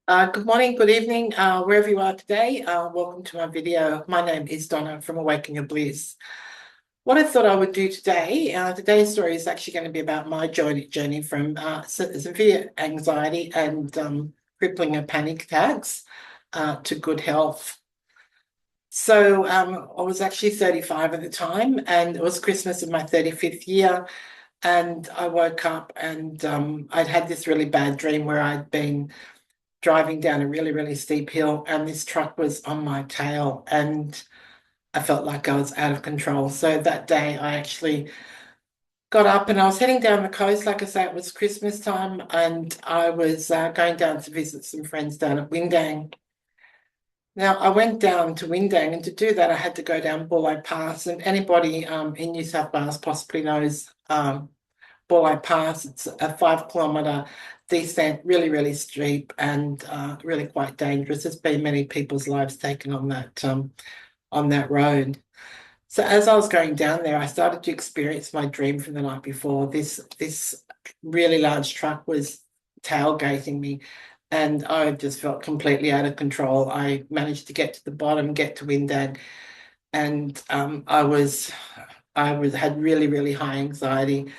Good morning, good evening, wherever you are today. Welcome to my video. My name is Donna from Awaken Your Bliss. What I thought I would do today, today's story is actually going to be about my journey from severe anxiety and crippling and panic attacks to good health. So I was actually 35 at the time, and it was Christmas of my 35th year. And I woke up and I'd had this really bad dream where I'd been driving down a really, really steep hill, and this truck was on my tail, and I felt like I was out of control. So that day, I actually got up and I was heading down the coast. Like I say, it was Christmas time, and I was going down to visit some friends down at Windang. Now, I went down to Windang, and to do that, I had to go down Bulli Pass. And anybody in New South Wales possibly knows Bulli Pass. It's a 5 kilometre descent, really, really steep and really quite dangerous. There's been many people's lives taken on that road. So as I was going down there, I started to experience my dream from the night before. This really large truck was tailgating me, and I just felt completely out of control. I managed to get to the bottom, get to Windag, and I had really, really high anxiety,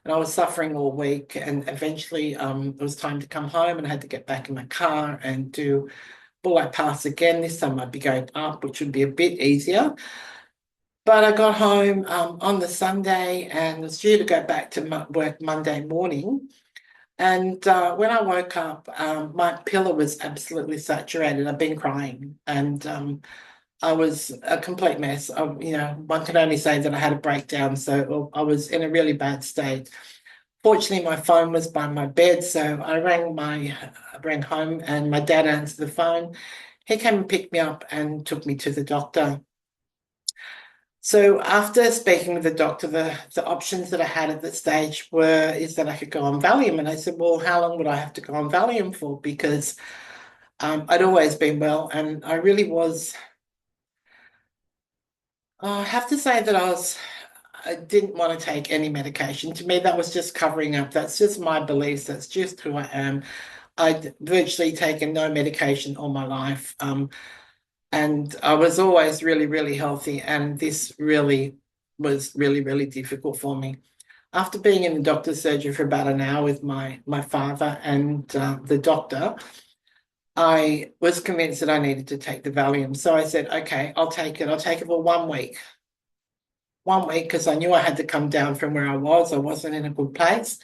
and I was suffering all week. And eventually, it was time to come home, and I had to get back in my car and do Bullock Pass again. This time I'd be going up, which would be a bit easier. But I got home on the Sunday and was due to go back to work Monday morning. And when I woke up, my pillow was absolutely saturated. I've been crying, and I was a complete mess. One can only say that I had a breakdown, so I was in a really bad state. Fortunately, my phone was by my bed, so I rang home, and my dad answered the phone. He came and picked me up and took me to the doctor. So after speaking with the doctor, the options that I had at that stage is that I could go on Valium, and I said, "Well, how long would I have to go on Valium for?" Because I'd always been well, and I really was. I have to say that I didn't want to take any medication. To me, that was just covering up. That's just my beliefs. That's just who I am. I'd virtually taken no medication all my life. And I was always really, really healthy. And this really was really, really difficult for me. After being in the doctor's surgery for about an hour with my father and the doctor, I was convinced that I needed to take the Valium. So I said, okay, I'll take it. I'll take it for 1 week. 1 week, because I knew I had to come down from where I was. I wasn't in a good place.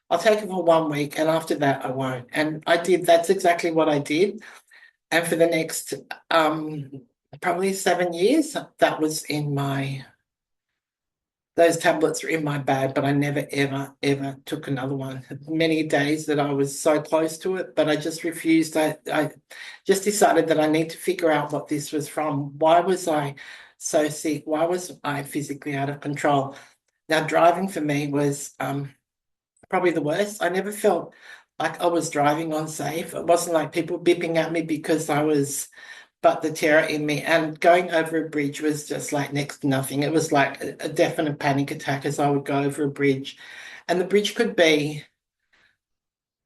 I'll take it for 1 week, and after that, I won't. And I did. That's exactly what I did. And for the next probably 7 years, that was in those tablets were in my bag, but I never, ever, ever took another one. Many days that I was so close to it, but I just refused. I just decided that I need to figure out what this was from. Why was I so sick? Why was I physically out of control? Now, driving for me was probably the worst. I never felt like I was driving unsafe. It wasn't like people bipping at me because but the terror in me, and going over a bridge was just like next to nothing. It was like a definite panic attack as I would go over a bridge. And the bridge could be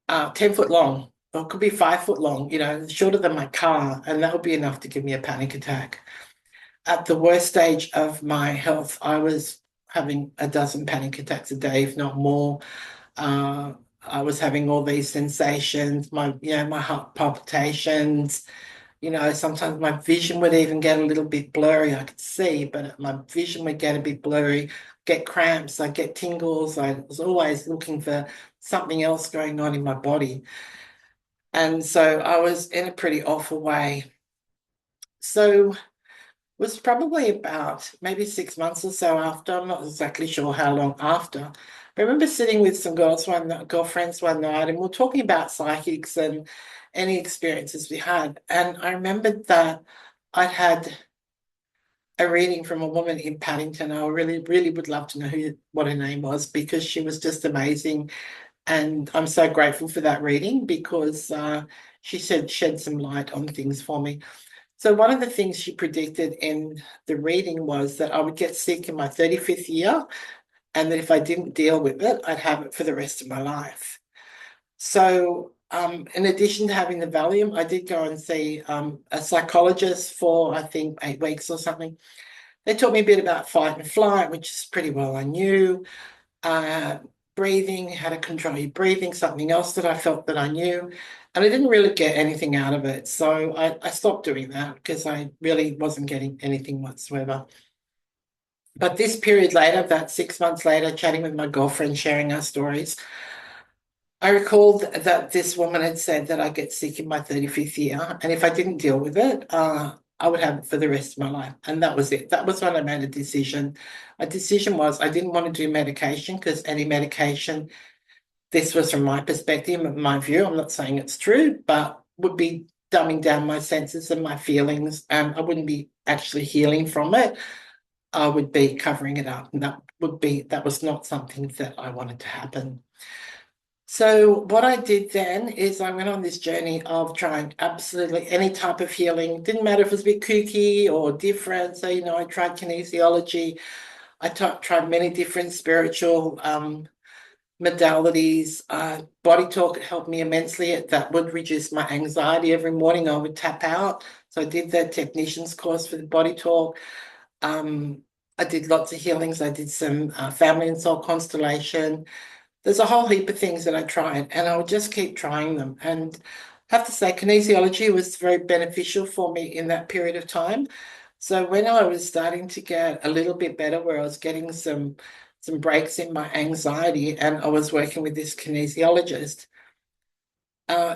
10 foot long, or it could be 5 foot long, shorter than my car, and that would be enough to give me a panic attack. At the worst stage of my health, I was having a dozen panic attacks a day, if not more. Uh, I was having all these sensations, my heart palpitations. Sometimes my vision would even get a little bit blurry. I could see, but my vision would get a bit blurry, get cramps, I get tingles. I was always looking for something else going on in my body. And so I was in a pretty awful way. So it was probably about maybe 6 months or so after. I'm not exactly sure how long after. I remember sitting with some girlfriends one night, and we are talking about psychics and any experiences we had. And I remembered that I'd had a reading from a woman in Paddington. I really, really would love to know what her name was, because she was just amazing. And I'm so grateful for that reading, because she said shed some light on things for me. So one of the things she predicted in the reading was that I would get sick in my 35th year, and that if I didn't deal with it, I'd have it for the rest of my life. So in addition to having the Valium, I did go and see a psychologist for, I think, 8 weeks or something. They taught me a bit about fight and flight, which is pretty well I knew. Uh, Breathing, how to control your breathing, something else that I felt that I knew. And I didn't really get anything out of it. So I stopped doing that because I really wasn't getting anything whatsoever. But this period later, about 6 months later, chatting with my girlfriend, sharing our stories, I recalled that this woman had said that I get sick in my 35th year, and if I didn't deal with it, I would have it for the rest of my life. And that was it. That was when I made a decision. A decision was I didn't want to do medication because any medication, this was from my perspective and my view, I'm not saying it's true, but would be dumbing down my senses and my feelings, and I wouldn't be actually healing from it. I would be covering it up, and that was not something that I wanted to happen. So what I did then is I went on this journey of trying absolutely any type of healing. Didn't matter if it was a bit kooky or different. So, I tried kinesiology. I tried many different spiritual modalities. Body talk helped me immensely. That would reduce my anxiety. Every morning I would tap out. So I did the technician's course for the body talk. I did lots of healings. I did some family and soul constellation. There's a whole heap of things that I tried, and I would just keep trying them. And I have to say, kinesiology was very beneficial for me in that period of time. So when I was starting to get a little bit better, where I was getting some breaks in my anxiety, and I was working with this kinesiologist,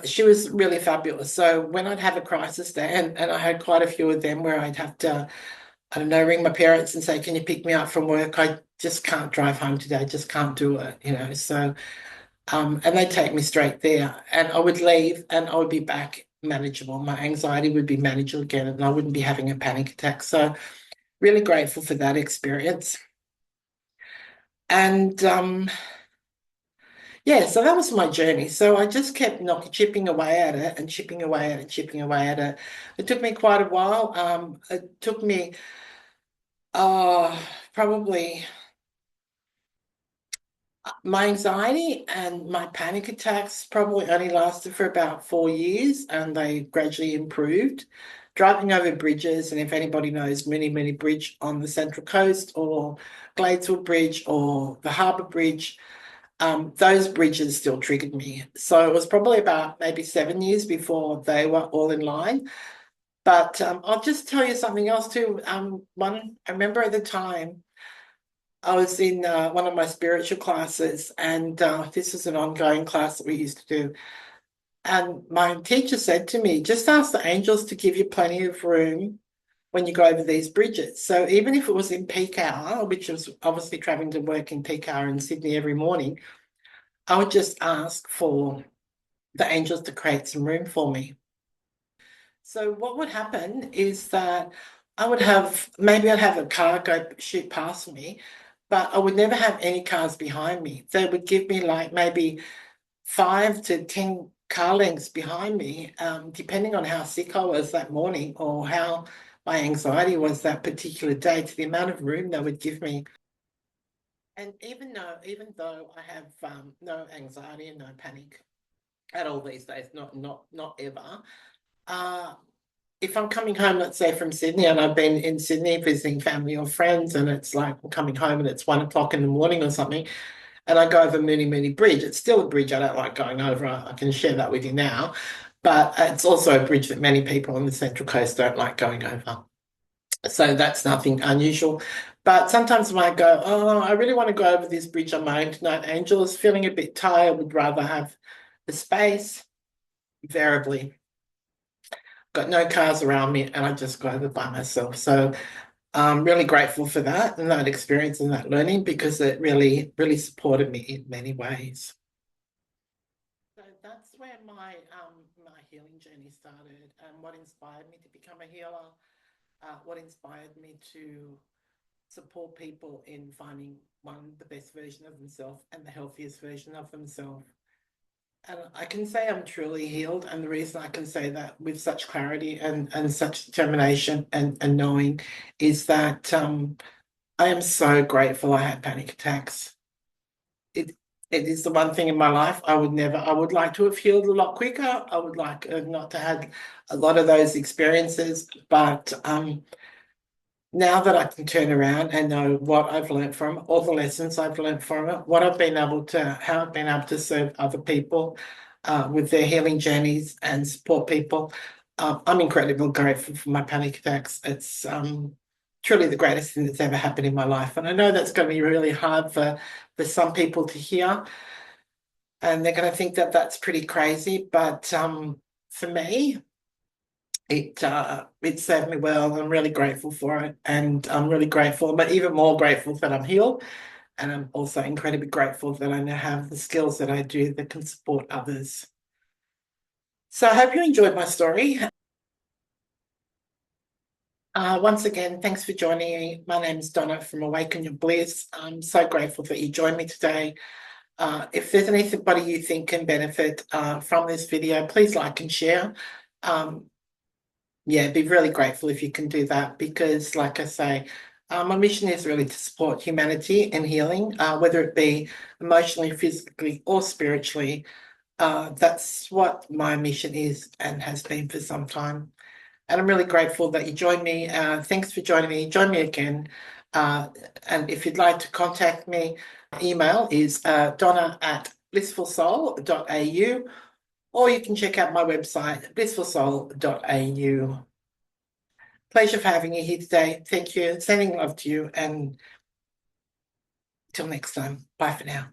she was really fabulous. So when I'd have a crisis day, and I had quite a few of them where I'd have to, I don't know, ring my parents and say, "Can you pick me up from work? I just can't drive home today. I just can't do it." So, and they'd take me straight there, and I would leave, and I would be back manageable. My anxiety would be manageable again, and I wouldn't be having a panic attack. So, really grateful for that experience. And yeah, so that was my journey. So I just kept chipping away at it and chipping away at it, chipping away at it. It took me quite a while. It took me probably my anxiety and my panic attacks probably only lasted for about 4 years, and they gradually improved. Driving over bridges, and if anybody knows Mini Bridge on the Central Coast or Gladesville Bridge or the Harbour Bridge, those bridges still triggered me. So it was probably about maybe 7 years before they were all in line. But I'll just tell you something else too. I remember at the time I was in one of my spiritual classes, and this was an ongoing class that we used to do. And my teacher said to me, just ask the angels to give you plenty of room when you go over these bridges. So even if it was in peak hour, which was obviously traveling to work in peak hour in Sydney every morning, I would just ask for the angels to create some room for me. So what would happen is that I'd have a car go shoot past me, but I would never have any cars behind me. They would give me like maybe 5 to 10 car lengths behind me, depending on how sick I was that morning or how my anxiety was that particular day, to the amount of room they would give me. And even though I have no anxiety and no panic at all these days, not ever. Uh, if I'm coming home, let's say from Sydney, and I've been in Sydney visiting family or friends, and it's like I'm coming home and it's 1 o'clock in the morning or something, and I go over Mooney Bridge. It's still a bridge I don't like going over. I can share that with you now, but it's also a bridge that many people on the Central Coast don't like going over. So that's nothing unusual. But sometimes when I go, oh, I really want to go over this bridge on my own tonight, Angel is feeling a bit tired, would rather have the space, invariably got no cars around me, and I just go over by myself. So I'm really grateful for that and that experience and that learning, because it really supported me in many ways. So that's where my healing journey started, and what inspired me to become a healer, what inspired me to support people in finding the best version of themselves and the healthiest version of themselves. And I can say I'm truly healed. And the reason I can say that with such clarity and such determination and knowing is that I am so grateful I had panic attacks. It It is the one thing in my life I would like to have healed a lot quicker. I would like not to have a lot of those experiences, but now that I can turn around and know what I've learned from all the lessons I've learned from it, what I've been able to, how I've been able to serve other people with their healing journeys and support people, I'm incredibly grateful for my panic attacks. It's truly the greatest thing that's ever happened in my life, and I know that's going to be really hard for some people to hear, and they're going to think that that's pretty crazy, but for me it served me well. I'm really grateful for it, and I'm really grateful, but even more grateful that I'm healed, and I'm also incredibly grateful that I now have the skills that I do that can support others. So I hope you enjoyed my story. Once again, thanks for joining me. My name is Donna from Awaken Your Bliss. I'm so grateful that you joined me today. If there's anybody you think can benefit from this video, please like and share. Yeah, be really grateful if you can do that, because, like I say, my mission is really to support humanity and healing, whether it be emotionally, physically, or spiritually. That's what my mission is and has been for some time. And I'm really grateful that you joined me. Thanks for joining me. Join me again. Uh, and if you'd like to contact me, email is donna@blissfulsoul.au, or you can check out my website, blissfulsoul.au. Pleasure for having you here today. Thank you. Sending love to you. And till next time. Bye for now.